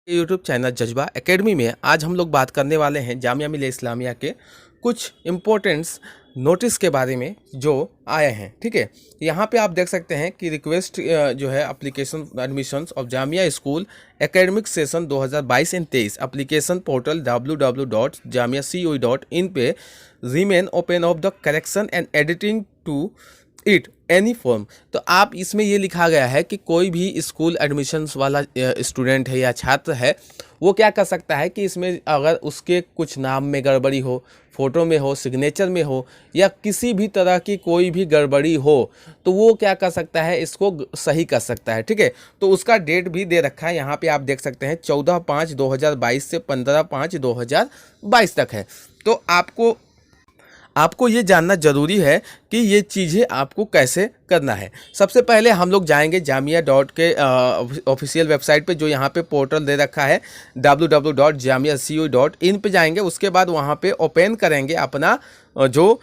YouTube channel जज्बा academy में आज हम लोग बात करने वाले हैं जामिया मिलिया इस्लामिया के कुछ इम्पोर्टेंट्स नोटिस के बारे में जो आए हैं। ठीक है, यहाँ पे आप देख सकते हैं कि रिक्वेस्ट जो है application admissions of Jamia school academic session 2022-23 application portal www.jamiacoe.in पे remain open of the correction and editing to it any form. तो आप इसमें ये लिखा गया है कि कोई भी स्कूल एडमिशन्स वाला स्टूडेंट है या छात्र है वो क्या कर सकता है कि इसमें अगर उसके कुछ नाम में गड़बड़ी हो, फ़ोटो में हो, सिग्नेचर में हो या किसी भी तरह की कोई भी गड़बड़ी हो तो वो क्या कर सकता है, इसको सही कर सकता है। ठीक है, तो उसका डेट भी दे रखा है, यहाँ पे आप देख सकते हैं 14/5/2022 से 15/5/2022 तक है। तो आपको ये जानना ज़रूरी है कि ये चीज़ें आपको कैसे करना है। सबसे पहले हम लोग जाएंगे जामिया डॉट के ऑफिशियल वेबसाइट पे, जो यहाँ पे पोर्टल दे रखा है www.jamiacoe.in पे जाएंगे। उसके बाद वहाँ पे ओपन करेंगे अपना जो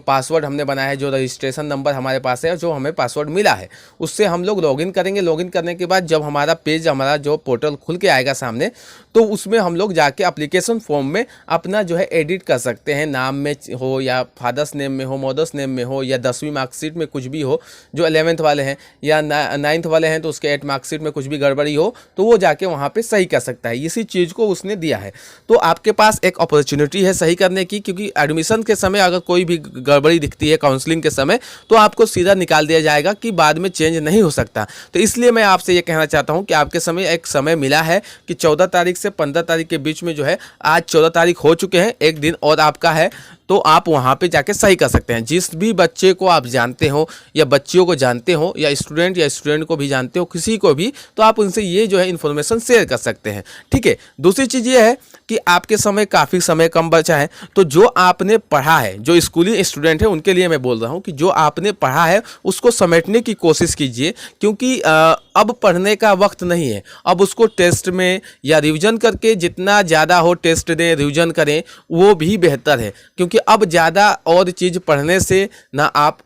पासवर्ड हमने बनाया है, जो रजिस्ट्रेशन नंबर हमारे पास है, जो हमें पासवर्ड मिला है, उससे हम लोग लॉगिन करेंगे। लॉगिन करने के बाद जब हमारा पेज, हमारा जो पोर्टल खुल के आएगा सामने, तो उसमें हम लोग जाके एप्लीकेशन फॉर्म में अपना जो है एडिट कर सकते हैं। नाम में हो या फादर्स नेम में हो, मदर्स नेम में हो या 10वीं मार्कशीट में कुछ भी हो, जो 11th वाले हैं या 9th वाले हैं तो उसके 8th मार्कशीट में कुछ भी गड़बड़ी हो तो वो जाके वहाँ पे सही कर सकता है। इसी चीज़ को उसने दिया है, तो आपके पास एक अपॉर्चुनिटी है सही करने की, क्योंकि एडमिशन के समय अगर कोई भी गड़बड़ी दिखती है काउंसलिंग के समय तो आपको सीधा निकाल दिया जाएगा कि बाद में चेंज नहीं हो सकता। तो इसलिए मैं आपसे ये कहना चाहता हूँ कि आपके समय एक समय मिला है कि 14 तारीख से 15 तारीख के बीच में जो है, आज 14 तारीख हो चुके हैं, एक दिन और आपका है, तो आप वहाँ पे जाके सही कर सकते हैं। जिस भी बच्चे को आप जानते हो या बच्चियों को जानते हो या स्टूडेंट को भी जानते हो, किसी को भी, तो आप उनसे ये जो है इन्फॉर्मेशन शेयर कर सकते हैं। ठीक है, दूसरी चीज़ ये है कि आपके समय काफ़ी समय कम बचा है, तो जो आपने पढ़ा है, जो स्कूली स्टूडेंट है उनके लिए मैं बोल रहा हूँ कि जो आपने पढ़ा है उसको समेटने की कोशिश कीजिए, क्योंकि अब पढ़ने का वक्त नहीं है। अब उसको टेस्ट में या रिवीजन करके, जितना ज़्यादा हो टेस्ट दें, रिवीजन करें, वो भी बेहतर है, क्योंकि अब ज़्यादा और चीज़ पढ़ने से ना आप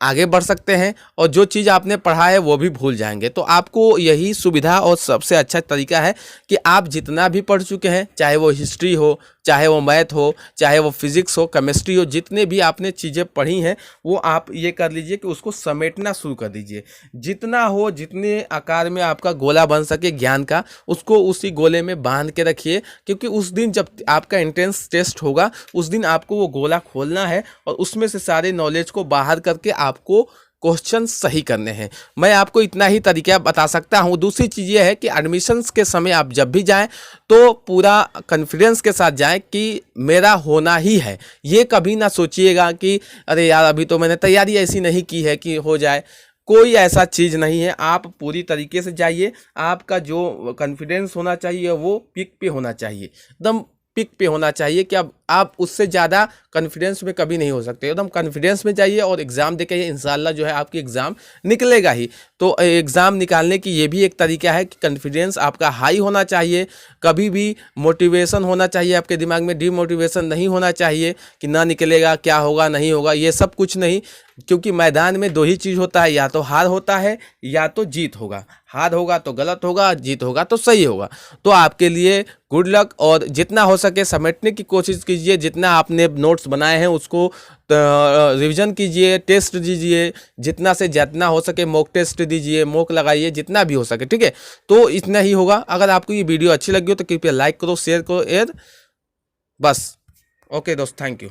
आगे बढ़ सकते हैं और जो चीज़ आपने पढ़ा है वो भी भूल जाएंगे। तो आपको यही सुविधा और सबसे अच्छा तरीका है कि आप जितना भी पढ़ चुके हैं, चाहे वो हिस्ट्री हो, चाहे वो मैथ हो, चाहे वो फिज़िक्स हो, केमिस्ट्री हो, जितने भी आपने चीज़ें पढ़ी हैं वो आप ये कर लीजिए कि उसको समेटना शुरू कर दीजिए। जितना हो, जितने आकार में आपका गोला बन सके ज्ञान का, उसको उसी गोले में बांध के रखिए, क्योंकि उस दिन जब आपका एंट्रेंस टेस्ट होगा उस दिन आपको वो गोला खोलना है और उसमें से सारे नॉलेज को बाहर करके आपको क्वेश्चन सही करने हैं। मैं आपको इतना ही तरीका बता सकता हूं। दूसरी चीज़ ये है कि एडमिशन्स के समय आप जब भी जाएं तो पूरा कॉन्फिडेंस के साथ जाएं कि मेरा होना ही है। ये कभी ना सोचिएगा कि अरे यार अभी तो मैंने तैयारी ऐसी नहीं की है कि हो जाए। कोई ऐसा चीज़ नहीं है, आप पूरी तरीके से जाइए। आपका जो कॉन्फिडेंस होना चाहिए वो पीक पे होना चाहिए, एकदम पिक पे होना चाहिए कि अब आप उससे ज़्यादा कॉन्फिडेंस में कभी नहीं हो सकते। एकदम कॉन्फिडेंस में जाइए और एग्ज़ाम देके इंशाल्लाह जो है आपकी एग्ज़ाम निकलेगा ही। तो एग्ज़ाम निकालने की ये भी एक तरीका है कि कॉन्फिडेंस आपका हाई होना चाहिए। कभी भी मोटिवेशन होना चाहिए आपके दिमाग में, डीमोटिवेशन नहीं होना चाहिए कि ना निकलेगा, क्या होगा, नहीं होगा, ये सब कुछ नहीं। क्योंकि मैदान में दो ही चीज़ होता है, या तो हार होता है या तो जीत होगा। हार होगा तो गलत होगा, जीत होगा तो सही होगा। तो आपके लिए गुड लक, और जितना हो सके समेटने की कोशिश कीजिए। जितना आपने नोट्स बनाए हैं उसको रिवीजन कीजिए, टेस्ट दीजिए, जितना से जितना हो सके मॉक टेस्ट दीजिए, मॉक लगाइए, जितना भी हो सके। ठीक है, तो इतना ही होगा। अगर आपको ये वीडियो अच्छी लगी हो तो कृपया लाइक करो, शेयर करो, बस। ओके दोस्त, थैंक यू।